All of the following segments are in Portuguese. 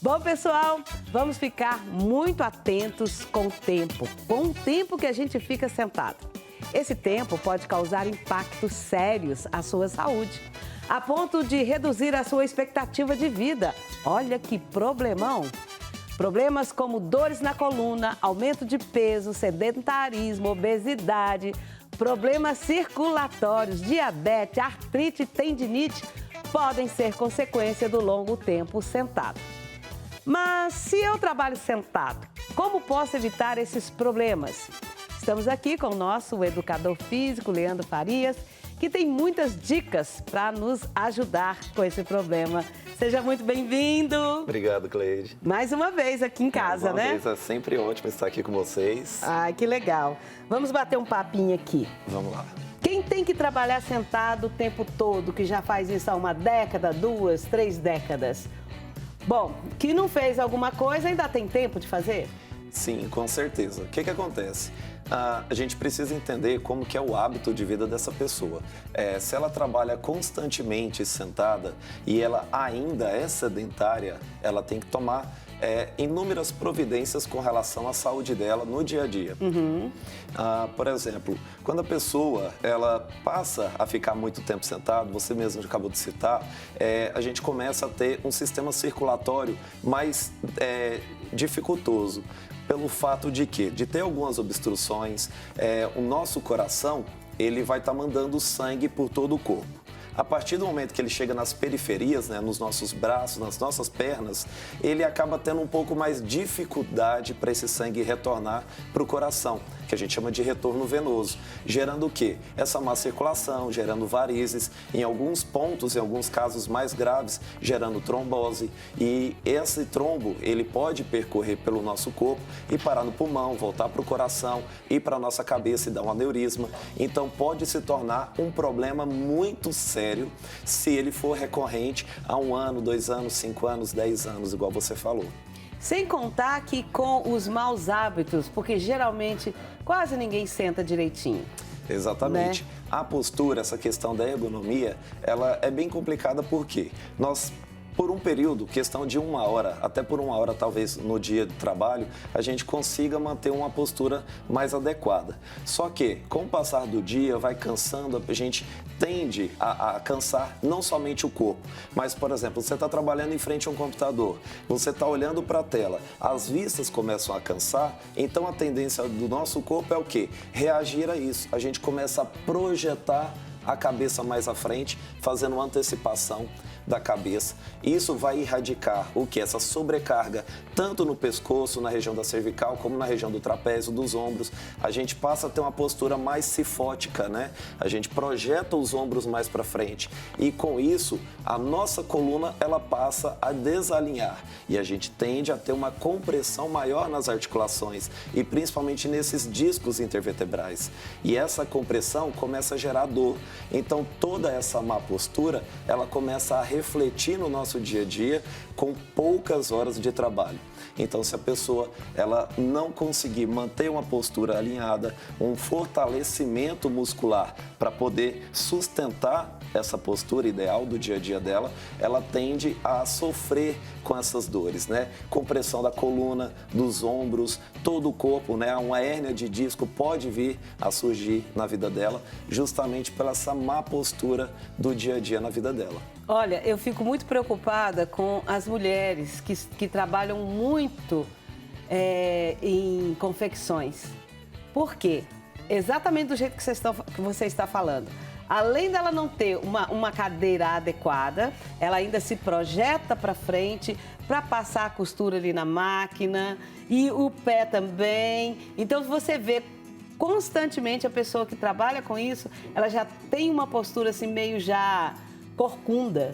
Bom, pessoal, vamos ficar muito atentos com o tempo que a gente fica sentado. Esse tempo pode causar impactos sérios à sua saúde, a ponto de reduzir a sua expectativa de vida. Olha que problemão! Problemas como dores na coluna, aumento de peso, sedentarismo, obesidade, problemas circulatórios, diabetes, artrite e tendinite podem ser consequência do longo tempo sentado. Mas se eu trabalho sentado, como posso evitar esses problemas? Estamos aqui com o nosso educador físico, Leandro Farias, que tem muitas dicas para nos ajudar com esse problema. Seja muito bem-vindo. Obrigado, Cleide. Mais uma vez aqui em casa, né? É sempre ótimo estar aqui com vocês. Ai, que legal. Vamos bater um papinho aqui. Vamos lá. Quem tem que trabalhar sentado o tempo todo, que já faz isso há uma década, 2, 3 décadas? Bom, que não fez alguma coisa, ainda tem tempo de fazer? Sim, com certeza. O que acontece? A gente precisa entender como que é o hábito de vida dessa pessoa. Se ela trabalha constantemente sentada e ela ainda é sedentária, ela tem que tomar inúmeras providências com relação à saúde dela no dia a dia. Por exemplo, quando a pessoa ela passa a ficar muito tempo sentado, você mesmo acabou de citar, a gente começa a ter um sistema circulatório mais dificultoso. Pelo fato de quê? De ter algumas obstruções, o nosso coração ele vai estar mandando sangue por todo o corpo. A partir do momento que ele chega nas periferias, né, nos nossos braços, nas nossas pernas, ele acaba tendo um pouco mais dificuldade para esse sangue retornar para o coração, que a gente chama de retorno venoso, gerando o quê? Essa má circulação, gerando varizes, em alguns pontos, em alguns casos mais graves, gerando trombose. E esse trombo, ele pode percorrer pelo nosso corpo e parar no pulmão, voltar para o coração, ir para a nossa cabeça e dar um aneurisma. Então pode se tornar um problema muito sério se ele for recorrente a 1 ano, 2 anos, 5 anos, 10 anos, igual você falou. Sem contar que com os maus hábitos, porque geralmente quase ninguém senta direitinho. Exatamente. Né? A postura, essa questão da ergonomia, ela é bem complicada porque nós, por um período, questão de 1 hora, até por 1 hora talvez no dia de trabalho, a gente consiga manter uma postura mais adequada. Só que, com o passar do dia, vai cansando, a gente tende a cansar não somente o corpo, mas, por exemplo, você está trabalhando em frente a um computador, você está olhando para a tela, as vistas começam a cansar, então a tendência do nosso corpo é o quê? Reagir a isso. A gente começa a projetar a cabeça mais à frente, fazendo uma antecipação da cabeça. Isso vai erradicar o que? Essa sobrecarga, tanto no pescoço, na região da cervical, como na região do trapézio, dos ombros. A gente passa a ter uma postura mais cifótica, né? A gente projeta os ombros mais para frente e com isso a nossa coluna ela passa a desalinhar e a gente tende a ter uma compressão maior nas articulações e principalmente nesses discos intervertebrais. E essa compressão começa a gerar dor. Então toda essa má postura, ela começa a refletir no nosso dia a dia com poucas horas de trabalho. Então, se a pessoa ela não conseguir manter uma postura alinhada, um fortalecimento muscular para poder sustentar essa postura ideal do dia a dia dela, ela tende a sofrer com essas dores, né? Compressão da coluna, dos ombros, todo o corpo, né? Uma hérnia de disco pode vir a surgir na vida dela, justamente pela essa má postura do dia a dia na vida dela. Olha, eu fico muito preocupada com as mulheres que trabalham muito em confecções. Por quê? Exatamente do jeito que você está falando. Além dela não ter uma cadeira adequada, ela ainda se projeta para frente para passar a costura ali na máquina e o pé também. Então, você vê constantemente a pessoa que trabalha com isso, ela já tem uma postura assim meio já corcunda.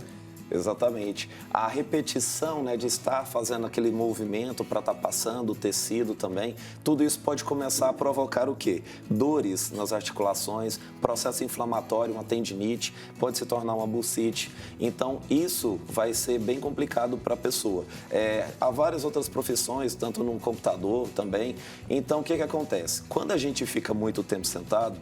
Exatamente. A repetição, né, de estar fazendo aquele movimento para estar passando o tecido também, tudo isso pode começar a provocar o quê? Dores nas articulações, processo inflamatório, uma tendinite, pode se tornar uma bursite. Então, isso vai ser bem complicado para a pessoa. Há várias outras profissões, tanto no computador também. Então, o que acontece? Quando a gente fica muito tempo sentado,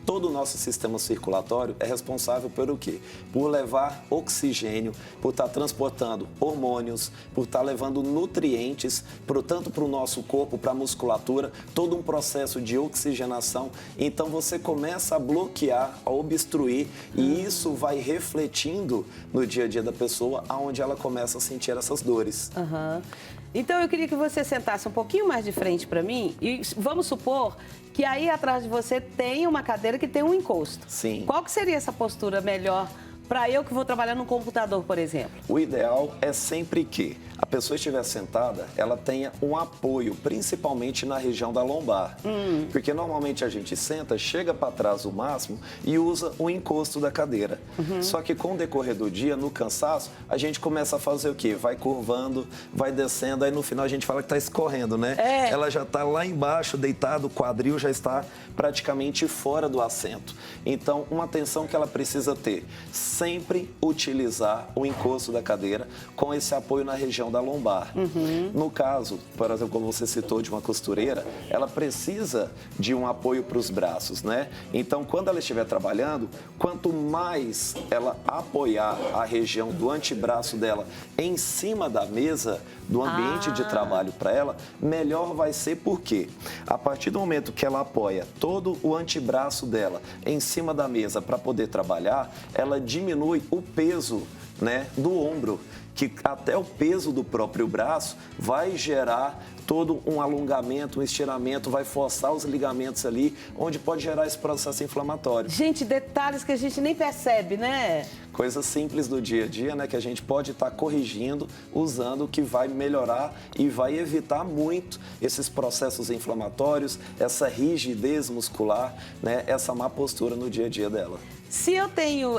todo o nosso sistema circulatório é responsável por o quê? Por levar oxigênio, por estar transportando hormônios, por estar levando nutrientes, tanto para o nosso corpo, para a musculatura, todo um processo de oxigenação. Então você começa a bloquear, a obstruir, e isso vai refletindo no dia a dia da pessoa, aonde ela começa a sentir essas dores. Então eu queria que você sentasse um pouquinho mais de frente para mim e vamos supor que aí atrás de você tem uma cadeira que tem um encosto. Sim. Qual que seria essa postura melhor para eu que vou trabalhar no computador, por exemplo? O ideal é sempre que a pessoa estiver sentada, ela tenha um apoio, principalmente na região da lombar. Porque normalmente a gente senta, chega para trás o máximo e usa o encosto da cadeira. Só que com o decorrer do dia, no cansaço, a gente começa a fazer o quê? Vai curvando, vai descendo, aí no final a gente fala que está escorrendo, né? Ela já está lá embaixo, deitado, o quadril já está praticamente fora do assento. Então, uma atenção que ela precisa ter, sempre utilizar o encosto da cadeira com esse apoio na região da lombar. No caso, por exemplo, como você citou de uma costureira, ela precisa de um apoio para os braços, né? Então, quando ela estiver trabalhando, quanto mais ela apoiar a região do antebraço dela em cima da mesa, do ambiente de trabalho para ela, melhor vai ser, porque a partir do momento que ela apoia todo o antebraço dela em cima da mesa para poder trabalhar, ela diminui o peso, né, do ombro, que até o peso do próprio braço vai gerar todo um alongamento, um estiramento, vai forçar os ligamentos ali, onde pode gerar esse processo inflamatório. Gente, detalhes que a gente nem percebe, né? Coisas simples do dia a dia, né, que a gente pode estar corrigindo, usando, que vai melhorar e vai evitar muito esses processos inflamatórios, essa rigidez muscular, né, essa má postura no dia a dia dela. Se eu tenho,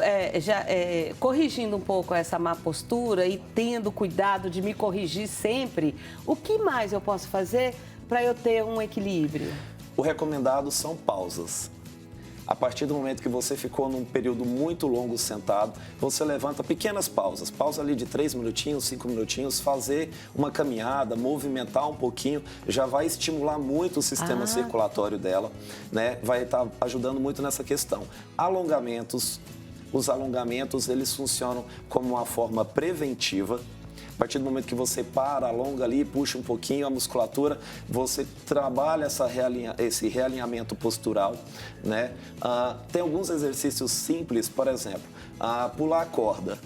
corrigindo um pouco essa má postura e tendo cuidado de me corrigir sempre, o que mais eu posso fazer para eu ter um equilíbrio? O recomendado são pausas. A partir do momento que você ficou num período muito longo sentado, você levanta pequenas pausas. Pausa ali de 3 minutinhos, 5 minutinhos, fazer uma caminhada, movimentar um pouquinho, já vai estimular muito o sistema circulatório dela, né? Vai estar ajudando muito nessa questão. Alongamentos, os alongamentos, eles funcionam como uma forma preventiva. A partir do momento que você para, alonga ali, puxa um pouquinho a musculatura, você trabalha esse realinhamento postural, né? Tem alguns exercícios simples, por exemplo, pular a corda,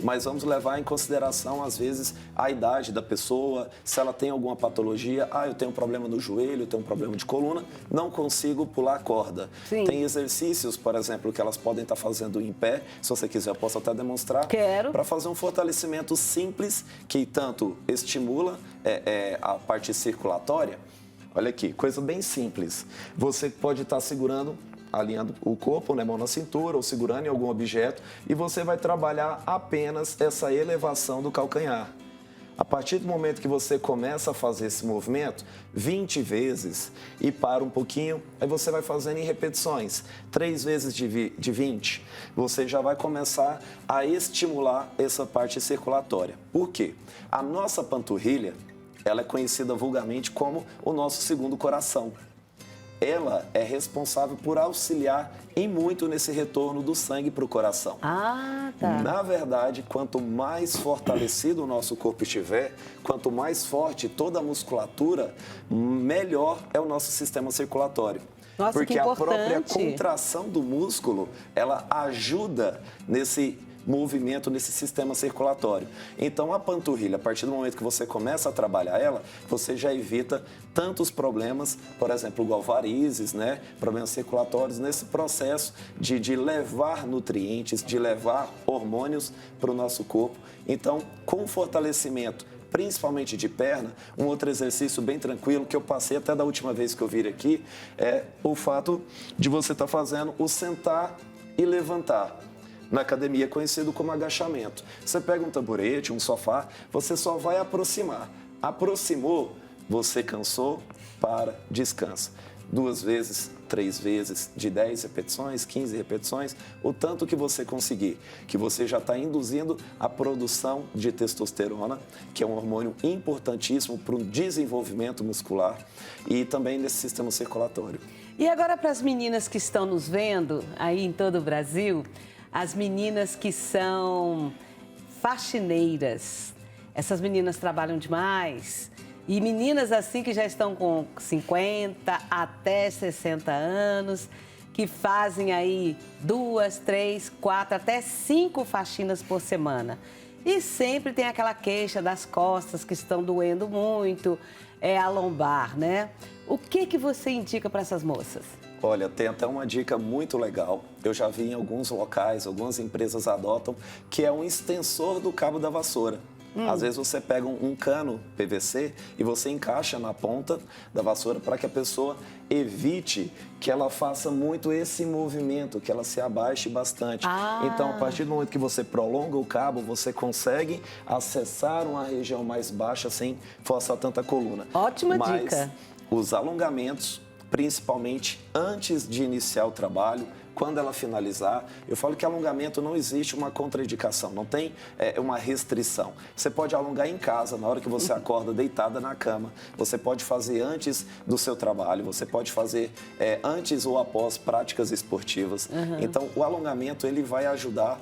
mas vamos levar em consideração, às vezes, a idade da pessoa, se ela tem alguma patologia, eu tenho um problema no joelho, eu tenho um problema de coluna, não consigo pular a corda. Sim. Tem exercícios, por exemplo, que elas podem estar fazendo em pé, se você quiser eu posso até demonstrar. Quero. Para fazer um fortalecimento simples, que tanto estimula a parte circulatória. Olha aqui, coisa bem simples. Você pode estar segurando, alinhando o corpo, né, mão na cintura ou segurando em algum objeto, e você vai trabalhar apenas essa elevação do calcanhar. A partir do momento que você começa a fazer esse movimento 20 vezes e para um pouquinho, aí você vai fazendo em repetições, 3 vezes de 20, você já vai começar a estimular essa parte circulatória. Por quê? A nossa panturrilha, ela é conhecida vulgarmente como o nosso segundo coração. Ela é responsável por auxiliar em muito nesse retorno do sangue para o coração. Na verdade, quanto mais fortalecido o nosso corpo estiver, quanto mais forte toda a musculatura, melhor é o nosso sistema circulatório. Nossa, porque que a importante. própria contração do músculo, ela ajuda nesse movimento, nesse sistema circulatório. Então, a panturrilha, a partir do momento que você começa a trabalhar ela, você já evita tantos problemas, por exemplo, igual varizes, né? Problemas circulatórios, nesse processo de levar nutrientes, de levar hormônios para o nosso corpo. Então, com fortalecimento, principalmente de perna, um outro exercício bem tranquilo, que eu passei até da última vez que eu vim aqui, é o fato de você estar fazendo o sentar e levantar. Na academia é conhecido como agachamento. Você pega um tamborete, um sofá, você só vai aproximar. Aproximou, você cansou, para, descansa. 2 vezes, 3 vezes, de 10 repetições, 15 repetições, o tanto que você conseguir, que você já está induzindo a produção de testosterona, que é um hormônio importantíssimo para o desenvolvimento muscular e também nesse sistema circulatório. E agora para as meninas que estão nos vendo aí em todo o Brasil, as meninas que são faxineiras, essas meninas trabalham demais. E meninas assim que já estão com 50 até 60 anos, que fazem aí 2, 3, 4, até 5 faxinas por semana. E sempre tem aquela queixa das costas que estão doendo muito, a lombar, né? O que você indica para essas moças? Olha, tem até uma dica muito legal. Eu já vi em alguns locais, algumas empresas adotam, que é um extensor do cabo da vassoura. Às vezes você pega um cano PVC e você encaixa na ponta da vassoura para que a pessoa evite que ela faça muito esse movimento, que ela se abaixe bastante. Então, a partir do momento que você prolonga o cabo, você consegue acessar uma região mais baixa sem forçar tanta coluna. Ótima dica. Os alongamentos, principalmente antes de iniciar o trabalho, quando ela finalizar, eu falo que alongamento não existe uma contraindicação, não tem uma restrição. Você pode alongar em casa, na hora que você acorda deitada na cama, você pode fazer antes do seu trabalho, você pode fazer antes ou após práticas esportivas. Então, o alongamento ele vai ajudar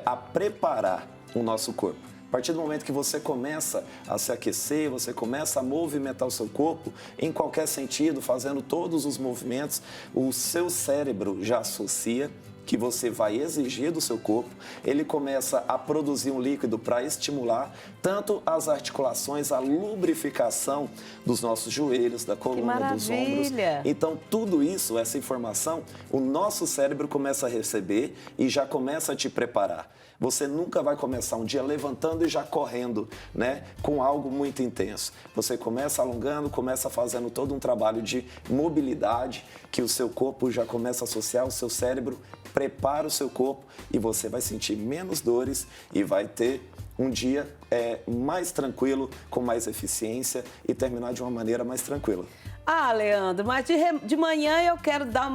a preparar o nosso corpo. A partir do momento que você começa a se aquecer, você começa a movimentar o seu corpo em qualquer sentido, fazendo todos os movimentos, o seu cérebro já associa que você vai exigir do seu corpo, ele começa a produzir um líquido para estimular tanto as articulações, a lubrificação dos nossos joelhos, da coluna, dos ombros. Então, tudo isso, essa informação, o nosso cérebro começa a receber e já começa a te preparar. Você nunca vai começar um dia levantando e já correndo, né, com algo muito intenso. Você começa alongando, começa fazendo todo um trabalho de mobilidade, que o seu corpo já começa a associar, o seu cérebro prepara o seu corpo e você vai sentir menos dores e vai ter um dia mais tranquilo, com mais eficiência e terminar de uma maneira mais tranquila. Ah, Leandro, mas de manhã eu quero dar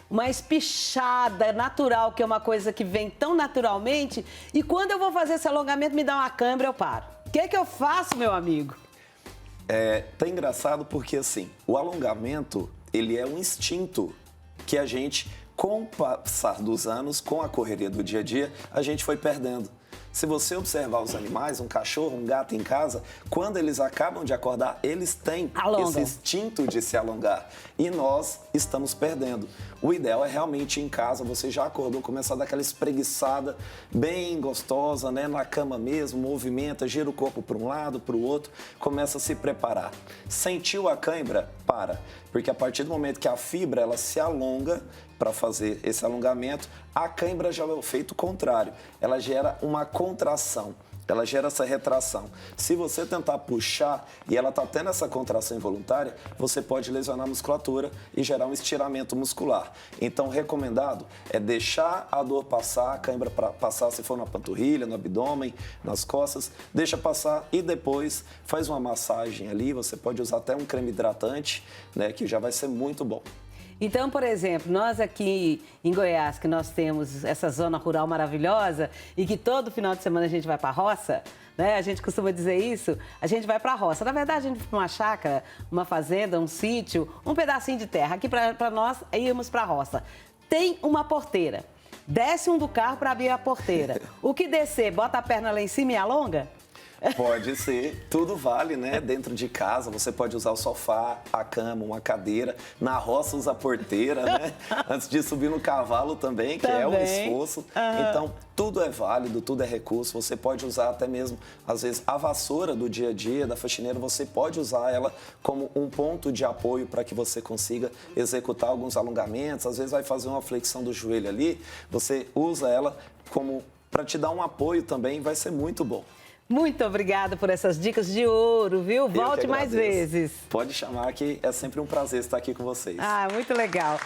uma espichada natural, que é uma coisa que vem tão naturalmente, e quando eu vou fazer esse alongamento me dá uma cãibra, eu paro. O que eu faço, meu amigo? Tá engraçado porque, assim, o alongamento, ele é um instinto que a gente, com o passar dos anos, com a correria do dia a dia, a gente foi perdendo. Se você observar os animais, um cachorro, um gato em casa, quando eles acabam de acordar, eles têm esse instinto de se alongar. E nós estamos perdendo. O ideal é realmente em casa, você já acordou, começar a dar aquela espreguiçada bem gostosa, né? Na cama mesmo, movimenta, gira o corpo para um lado, para o outro, começa a se preparar. Sentiu a cãibra? Para. Porque a partir do momento que a fibra ela se alonga para fazer esse alongamento, a cãibra já é o efeito contrário. Ela gera uma contração, ela gera essa retração. Se você tentar puxar e ela está tendo essa contração involuntária, você pode lesionar a musculatura e gerar um estiramento muscular. Então, recomendado é deixar a dor passar, a cãibra passar se for na panturrilha, no abdômen, nas costas, deixa passar e depois faz uma massagem ali. Você pode usar até um creme hidratante, né, que já vai ser muito bom. Então, por exemplo, nós aqui em Goiás, que nós temos essa zona rural maravilhosa e que todo final de semana a gente vai para a roça, né? A gente costuma dizer isso, a gente vai para a roça. Na verdade, a gente vai para uma chácara, uma fazenda, um sítio, um pedacinho de terra. Aqui para nós, íamos para a roça. Tem uma porteira. Desce um do carro para abrir a porteira. O que descer, bota a perna lá em cima e alonga? Pode ser, tudo vale, né? Dentro de casa, você pode usar o sofá, a cama, uma cadeira. Na roça, usa a porteira, né? Antes de subir no cavalo também, que é um esforço. Então, tudo é válido, tudo é recurso. Você pode usar até mesmo, às vezes, a vassoura do dia a dia, da faxineira, você pode usar ela como um ponto de apoio para que você consiga executar alguns alongamentos. Às vezes, vai fazer uma flexão do joelho ali, você usa ela como para te dar um apoio também, vai ser muito bom. Muito obrigada por essas dicas de ouro, viu? Volte mais vezes. Pode chamar que é sempre um prazer estar aqui com vocês. Ah, muito legal.